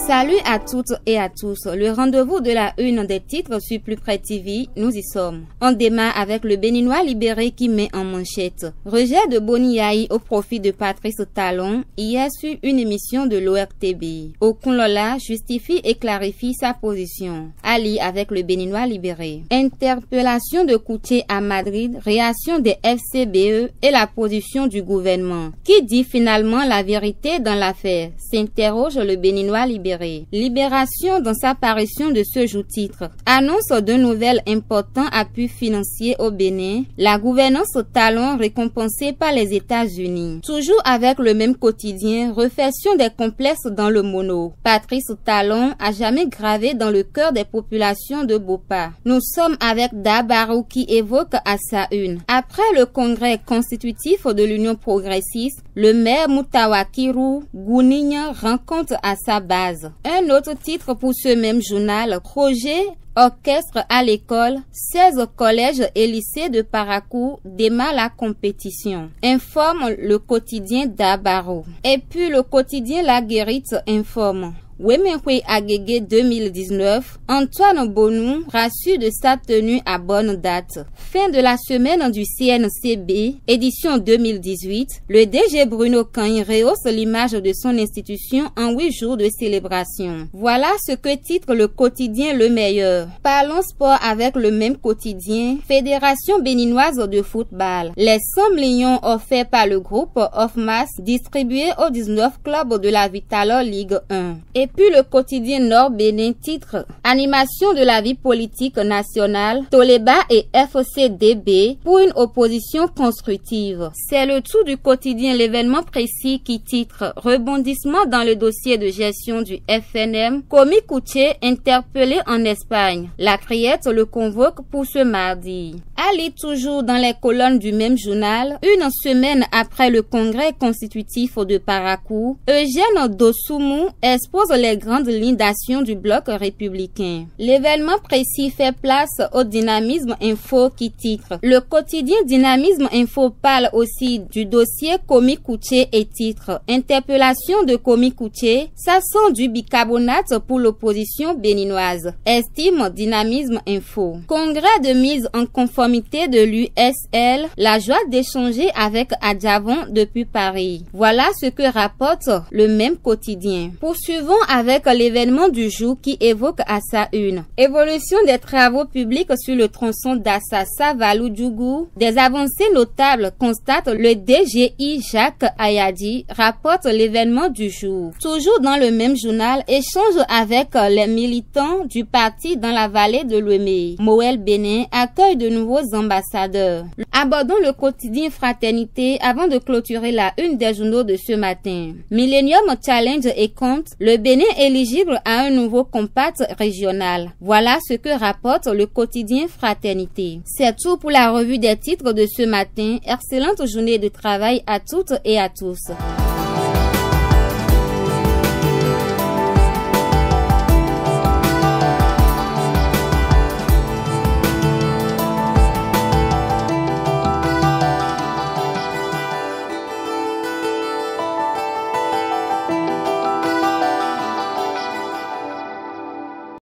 Salut à toutes et à tous. Le rendez-vous de la une des titres sur Plus Près TV, nous y sommes. On démarre avec le Béninois libéré qui met en manchette rejet de Boni Yayi au profit de Patrice Talon hier sur une émission de l'ORTB. Okunlola justifie et clarifie sa position. Ali avec le Béninois libéré. Interpellation de Koutié à Madrid, réaction des FCBE et la position du gouvernement. Qui dit finalement la vérité dans l'affaire? S'interroge le Béninois libéré. Libération dans sa parution de ce jour-titre. Annonce d'un nouvel important appui financier au Bénin. La gouvernance Talon récompensée par les États-Unis. Toujours avec le même quotidien, réflexion des complexes dans le mono. Patrice Talon a jamais gravé dans le cœur des populations de Bopa. Nous sommes avec Dabarou qui évoque à sa une. Après le congrès constitutif de l'Union progressiste, le maire Moutawakiru Gounigne rencontre à sa base. Un autre titre pour ce même journal, projet orchestre à l'école, 16 collèges et lycées de Parakou démarrent la compétition. Informe le quotidien Dabarou. Et puis le quotidien La Guérite informe. Wemenhui Agege 2019, Antoine Bonou rassure de sa tenue à bonne date. Fin de la semaine du CNCB, édition 2018, le DG Bruno Kany rehausse l'image de son institution en 8 jours de célébration. Voilà ce que titre le quotidien Le Meilleur. Parlons sport avec le même quotidien, Fédération béninoise de football. Les 100 millions offerts par le groupe Ofmas distribués aux 19 clubs de la Vitalor Ligue 1. Et puis le quotidien Nord Bénin titre animation de la vie politique nationale, Toleba et FCDB pour une opposition constructive. C'est le tout du quotidien L'événement précis qui titre rebondissement dans le dossier de gestion du FNM, Komi Koutié interpellé en Espagne. La Criette le convoque pour ce mardi. Ali toujours dans les colonnes du même journal, une semaine après le congrès constitutif de Parakou, Eugène Dosoumou expose les grandes lignes d'action du bloc républicain. L'événement précis fait place au Dynamisme Info qui titre. Le quotidien Dynamisme Info parle aussi du dossier Komi Koutié et titre interpellation de Komi Koutié, ça sent du bicarbonate pour l'opposition béninoise, estime Dynamisme Info. Congrès de mise en conformité de l'USL, la joie d'échanger avec Adjavon depuis Paris. Voilà ce que rapporte le même quotidien. Poursuivons avec l'événement du jour qui évoque à sa une. Évolution des travaux publics sur le tronçon d'Assassa-Valou-Djougou. Des avancées notables constate le DGI Jacques Ayadi, rapporte l'événement du jour. Toujours dans le même journal, échange avec les militants du parti dans la vallée de l'Ouémé. Moël Bénin accueille de nouveaux ambassadeurs. Abordons le quotidien Fraternité avant de clôturer la une des journaux de ce matin. Millennium Challenge et compte, le Bénin éligible à un nouveau compact régional. Voilà ce que rapporte le quotidien Fraternité. C'est tout pour la revue des titres de ce matin. Excellente journée de travail à toutes et à tous.